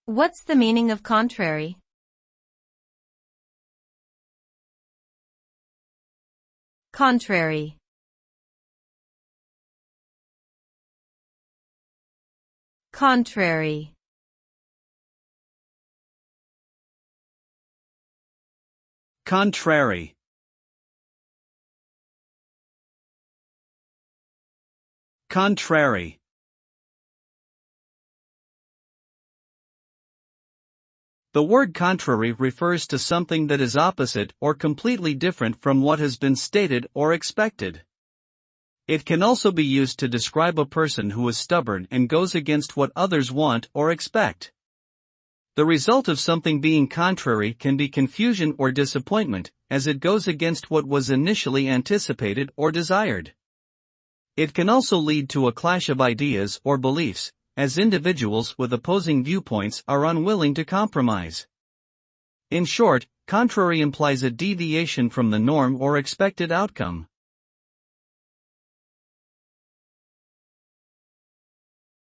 What's the meaning of contrary? Contrary. Contrary. Contrary. Contrary. The word contrary refers to something that is opposite or completely different from what has been stated or expected. It can also be used to describe a person who is stubborn and goes against what others want or expect. The result of something being contrary can be confusion or disappointment, as it goes against what was initially anticipated or desired. It can also lead to a clash of ideas or beliefs, as individuals with opposing viewpoints are unwilling to compromise. In short, contrary implies a deviation from the norm or expected outcome.